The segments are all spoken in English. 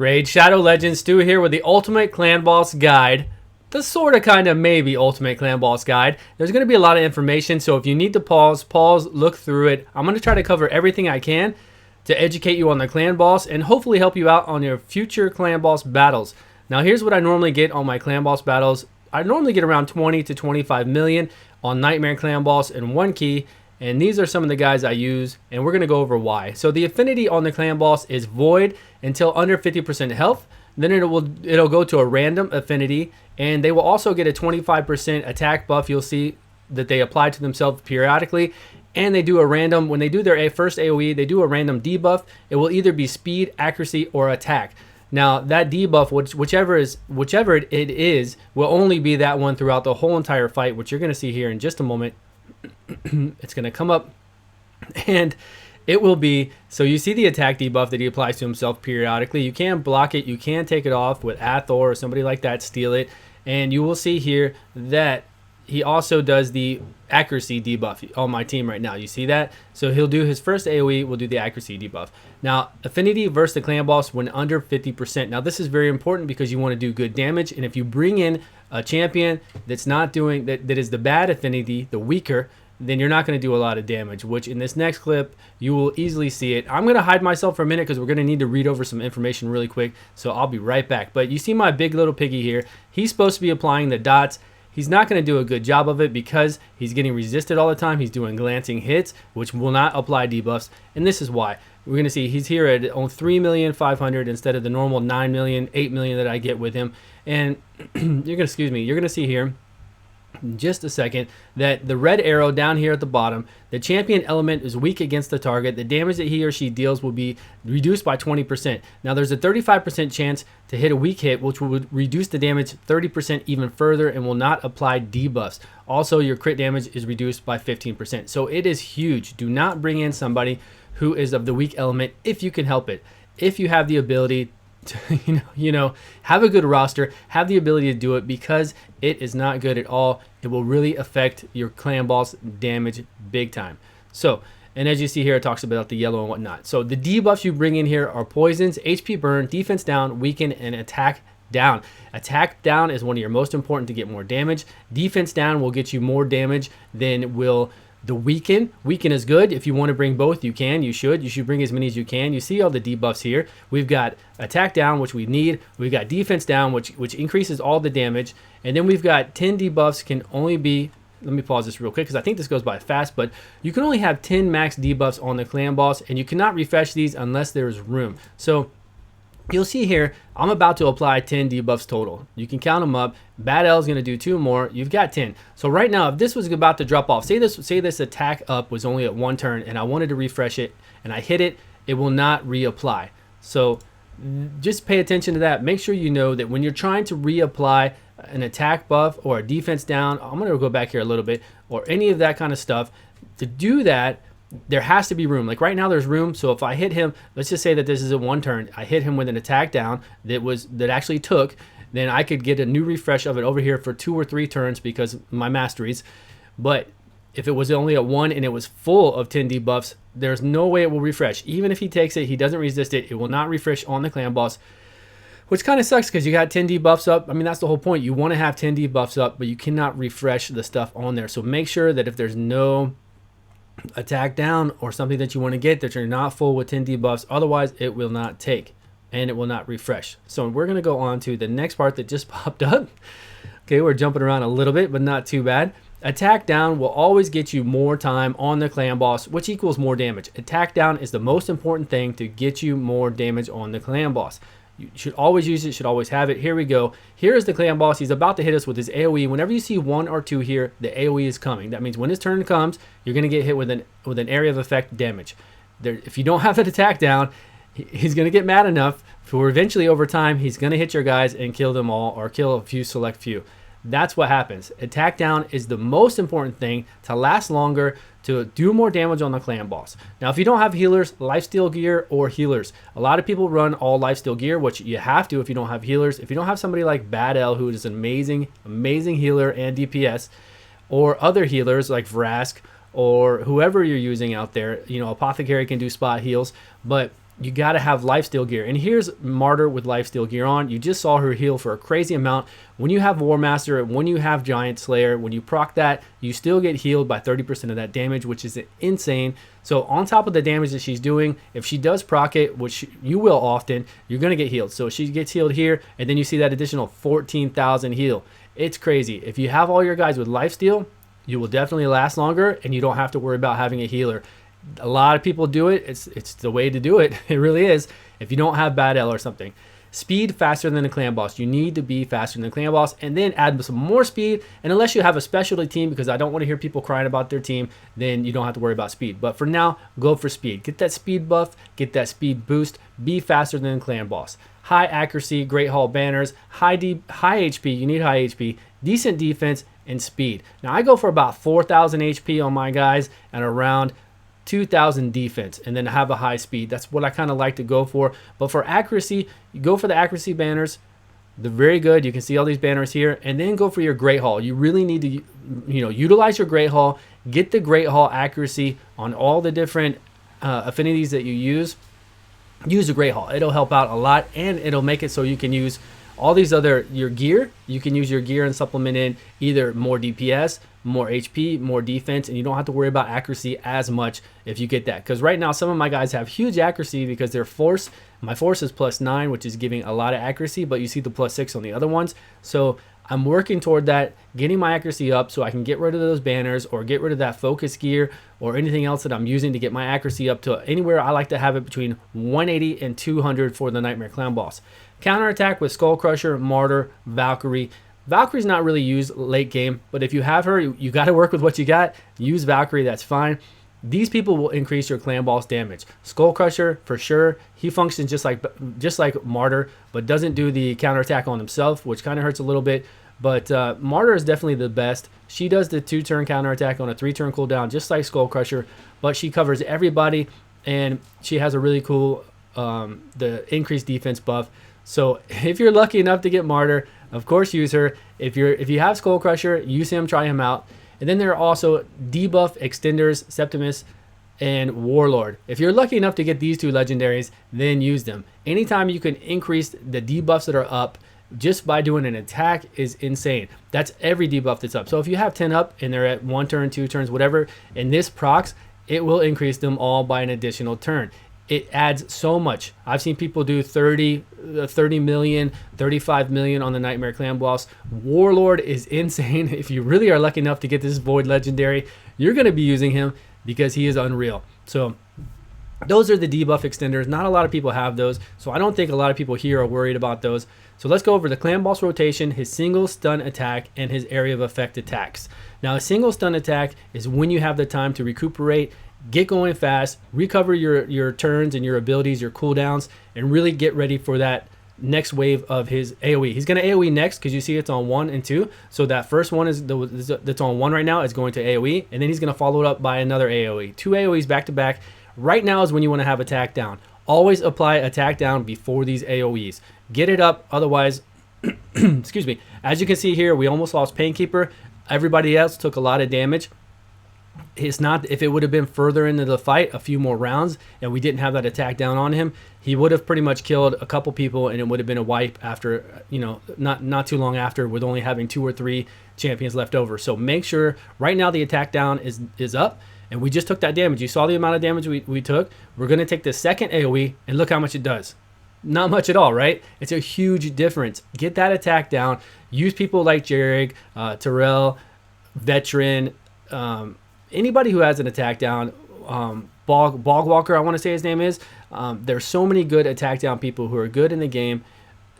Raid Shadow Legends, Stu here with the Ultimate Clan Boss Guide. The sorta kinda maybe Ultimate Clan Boss Guide. There's gonna be a lot of information, so if you need to pause, look through it. I'm gonna try to cover everything I can to educate you on the Clan Boss and hopefully help you out on your future Clan Boss battles. Now here's what I normally get on my Clan Boss battles. I normally get around 20 to 25 million on Nightmare Clan Boss and 1 key. And these are some of the guys I use, and we're going to go over why. So the affinity on the Clan Boss is void until under 50% health. Then it'll go to a random affinity, and they will also get a 25% attack buff. You'll see that they apply to themselves periodically, and they do a random, when they do their first AoE, they do a random debuff. It will either be speed, accuracy, or attack. Now that debuff, whichever it is, will only be that one throughout the whole entire fight, which you're going to see here in just a moment. It's going to come up and it will be, so you see the attack debuff that he applies to himself periodically. You can block it, you can take it off with Athor or somebody like that, steal it, and you will see here that he also does the accuracy debuff on my team right now. You see that? So he'll do his first AoE, we'll do the accuracy debuff. Now, affinity versus the Clan Boss when under 50%. Now this is very important because you want to do good damage, and if you bring in a champion that's not doing, that is the bad affinity, the weaker, then you're not going to do a lot of damage, which in this next clip, you will easily see it. I'm going to hide myself for a minute because we're going to need to read over some information really quick, so I'll be right back. But you see my big little piggy here. He's supposed to be applying the dots. He's not going to do a good job of it because he's getting resisted all the time. He's doing glancing hits, which will not apply debuffs, and this is why. We're going to see he's here at 3,500,000 instead of the normal 9 million, 8 million that I get with him. And you're going to see here in just a second that the red arrow down here at the bottom, the champion element is weak against the target. The damage that he or she deals will be reduced by 20%. Now there's a 35% chance to hit a weak hit, which will reduce the damage 30% even further and will not apply debuffs. Also, your crit damage is reduced by 15%. So it is huge. Do not bring in somebody who is of the weak element if you can help it. If you have the ability to, have a good roster, have the ability to do it, because it is not good at all. It will really affect your Clan Boss damage big time. So, and as you see here, it talks about the yellow and whatnot. So the debuffs you bring in here are poisons, HP burn, defense down, weaken, and attack down. Attack down is one of your most important to get more damage. Defense down will get you more damage than will the weaken. Weaken is good. If you want to bring both, you can. You should bring as many as you can. You see all the debuffs here. We've got attack down, which we need. We've got defense down, which increases all the damage. And then we've got 10 debuffs can only be, let me pause this real quick because I think this goes by fast, but you can only have 10 max debuffs on the Clan Boss, and you cannot refresh these unless there's room. So you'll see here, I'm about to apply 10 debuffs total. You can count them up. Bad L is going to do 2 more. You've got 10. So right now, if this was about to drop off, say this attack up was only at 1 turn, and I wanted to refresh it, and I hit it, it will not reapply. So just pay attention to that. Make sure you know that when you're trying to reapply an attack buff or a defense down, I'm going to go back here a little bit, or any of that kind of stuff, to do that, there has to be room. Like right now there's room, so if I hit him, let's just say that this is a 1 turn, I hit him with an attack down that actually took, then I could get a new refresh of it over here for 2 or 3 turns because my masteries. But if it was only at 1 and it was full of 10 debuffs, there's no way it will refresh. Even if he takes it, he doesn't resist it, it will not refresh on the Clan Boss, which kind of sucks because you got 10 debuffs up. I mean, that's the whole point. You want to have 10 debuffs up, but you cannot refresh the stuff on there. So make sure that if there's no attack down or something that you want to get, that you're not full with 10 debuffs, otherwise it will not take and it will not refresh. So we're going to go on to the next part that just popped up. Okay, we're jumping around a little bit, but not too bad. Attack down will always get you more time on the Clan Boss, which equals more damage. Attack down is the most important thing to get you more damage on the Clan Boss. You should always use it, should always have it. Here we go. Here is the Clan Boss. He's about to hit us with his AoE. Whenever you see 1 or 2 here, the AoE is coming. That means when his turn comes, you're going to get hit with an area of effect damage. If you don't have an attack down, he's going to get mad enough for eventually over time, he's going to hit your guys and kill them all, or kill a select few. That's what happens. Attack down is the most important thing to last longer, to do more damage on the Clan Boss. Now, if you don't have healers, lifesteal gear or healers. A lot of people run all lifesteal gear, which you have to if you don't have healers. If you don't have somebody like Bad L, who is an amazing healer and DPS, or other healers like Vrask or whoever you're using out there, Apothecary can do spot heals, but you got to have lifesteal gear. And here's Martyr with lifesteal gear on. You just saw her heal for a crazy amount. When you have WARMASTER, when you have GIANTSLAYER, when you proc that, you still get healed by 30% of that damage, which is insane. So on top of the damage that she's doing, if she does proc it, which you will often, you're going to get healed. So she gets healed here, and then you see that additional 14,000 heal. It's crazy. If you have all your guys with lifesteal, you will definitely last longer, and you don't have to worry about having a healer. A lot of people do it. It's the way to do it. It really is. If you don't have bad L or something. Speed faster than the clan boss. You need to be faster than the clan boss, and then add some more speed. And unless you have a specialty team, because I don't want to hear people crying about their team, then you don't have to worry about speed. But for now, go for speed. Get that speed buff, get that speed boost, be faster than the clan boss. High accuracy, great haul banners, high HP, you need high HP, decent defense, and speed. Now I go for about 4,000 HP on my guys and around 2,000 defense, and then have a high speed. That's what I kind of like to go for. But for accuracy, you go for the accuracy banners. They're very good. You can see all these banners here, and then go for your great haul. You really need to, utilize your great haul. Get the great haul accuracy on all the different affinities that you use. Use a great haul. It'll help out a lot, and it'll make it so you can use all these your gear. You can use your gear and supplement in either more DPS, more HP, more defense, and you don't have to worry about accuracy as much if you get that. Because right now, some of my guys have huge accuracy because their force, my force is +9, which is giving a lot of accuracy, but you see the +6 on the other ones. So I'm working toward that, getting my accuracy up so I can get rid of those banners or get rid of that focus gear or anything else that I'm using to get my accuracy up to anywhere. I like to have it between 180 and 200 for the Nightmare Clown boss. Counterattack with SKULLCRUSHER, MARTYR, VALKYRIE. Valkyrie's not really used late game, but if you have her, you got to work with what you got. Use Valkyrie, that's fine. These people will increase your clan boss damage. SKULLCRUSHER, for sure, he functions just like Martyr, but doesn't do the counterattack on himself, which kind of hurts a little bit. But Martyr is definitely the best. She does the 2-turn counterattack on a 3-turn cooldown, just like SKULLCRUSHER, but she covers everybody, and she has a really cool the increased defense buff. So if you're lucky enough to get Martyr, of course use her. If you have SKULLCRUSHER, use him, try him out. And then there are also debuff extenders, Septimus and Warlord. If you're lucky enough to get these two legendaries, then use them. Anytime you can increase the debuffs that are up just by doing an attack is insane. That's every debuff that's up. So if you have 10 up and they're at 1 turn, 2 turns, whatever, and this procs, it will increase them all by an additional turn. It adds so much. I've seen people do 30 million, 35 million on the Nightmare Clan boss. Warlord is insane. If you really are lucky enough to get this Void legendary, you're going to be using him because he is unreal. So those are the debuff extenders. Not a lot of people have those, so I don't think a lot of people here are worried about those. So let's go over the clan boss rotation, his single stun attack, and his area of effect attacks. Now a single stun attack is when you have the time to recuperate, get going fast, recover your turns and your abilities, your cooldowns, and really get ready for that next wave of his AoE. He's going to AoE next because you see it's on 1 and 2. So that first one that's on 1 right now is going to AoE, and then he's going to follow it up by another AoE. 2 AoEs back to back. Right now is when you want to have attack down. Always apply attack down before these AoEs. Get it up, otherwise, excuse me. As you can see here, we almost lost Painkeeper. Everybody else took a lot of damage. It's not, if it would have been further into the fight, a few more rounds, and we didn't have that attack down on him, he would have pretty much killed a couple people, and it would have been a wipe after, not too long after, with only having 2 or 3 champions left over. So make sure right now the attack down is up, and we just took that damage. You saw the amount of damage we took. We're going to take the second AoE, and look how much it does. Not much at all, right? It's a huge difference. Get that attack down. Use people like Jarig, Terrell, Veteran, anybody who has an attack down, Bogwalker, I want to say his name is. There's so many good attack down people who are good in the game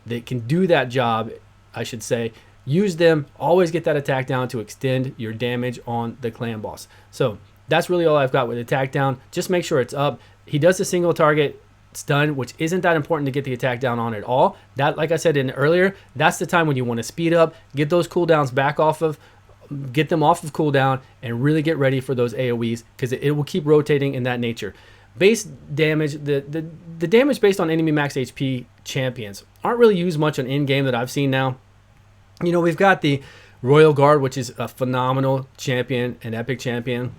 that can do that job, I should say. Use them. Always get that attack down to extend your damage on the clan boss. So that's really all I've got with attack down. Just make sure it's up. He does a single target stun, which isn't that important to get the attack down on at all. That, like I said earlier, that's the time when you want to speed up, get those cooldowns back off of, get them off of cooldown, and really get ready for those AoEs, because it will keep rotating in that nature. Base damage, the damage based on enemy max HP champions aren't really used much on in-game that I've seen now. We've got the Royal Guard, which is a phenomenal champion, an epic champion.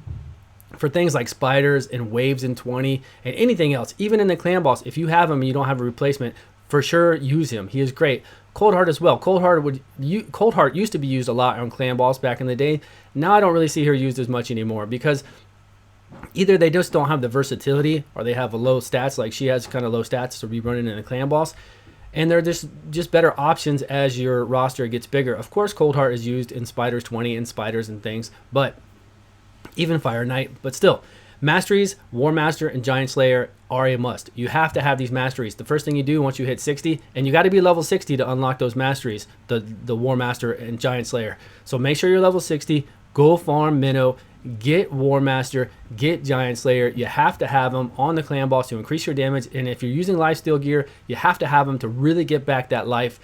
for things like spiders and waves in 20 and anything else. Even in the clan boss, if you have him and you don't have a replacement, for sure use him. He is great. Cold Heart as well. Cold Heart used to be used a lot on clan boss back in the day. Now I don't really see her used as much anymore, because either they just don't have the versatility, or they have a low stats, like she has kind of low stats to be running in a clan boss, and they're just better options as your roster gets bigger. Of course, Cold Heart is used in Spiders 20 and Spiders and things, but even Fire Knight. But still, Masteries, War Master, and Giant Slayer are a must. You have to have these Masteries. The first thing you do once you hit 60, and you got to be level 60 to unlock those Masteries, the War Master and Giant Slayer. So make sure you're level 60, go farm Minnow, get War Master, get Giant Slayer. You have to have them on the clan boss to increase your damage, and if you're using lifesteal gear, you have to have them to really get back that life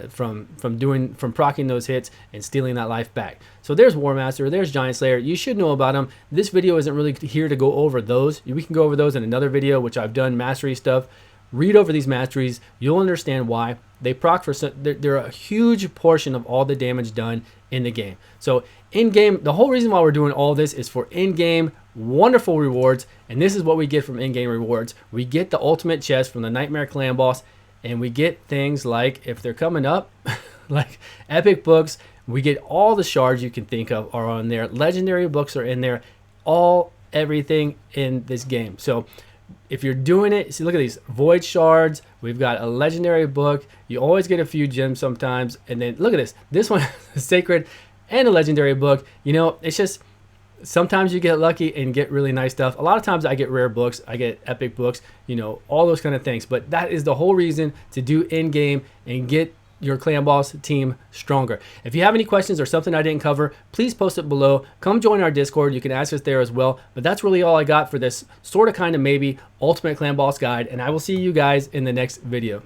from proccing those hits and stealing that life back. So there's War Master, there's Giant Slayer. You should know about them. This video isn't really here to go over those. We can go over those in another video, which I've done mastery stuff. Read over these masteries. You'll understand why they proc for. They're a huge portion of all the damage done in the game. So in game, the whole reason why we're doing all this is for in-game wonderful rewards, and this is what we get from in-game rewards. We get the ultimate chest from the Nightmare Clan boss, and we get things like, if they're coming up, like epic books. We get all the shards you can think of are on there. Legendary books are in there. Everything in this game. So if you're doing it, see, look at these void shards. We've got a legendary book. You always get a few gems sometimes. And then look at this. This one is sacred and a legendary book. You know, it's just sometimes you get lucky and get really nice stuff. A lot of times I get rare books. I get epic books, you know, all those kind of things. But that is the whole reason to do in-game and get your clan boss team stronger. If you have any questions or something I didn't cover, please post it below. Come join our Discord. You can ask us there as well. But that's really all I got for this sort of kind of maybe ultimate clan boss guide, and I will see you guys in the next video.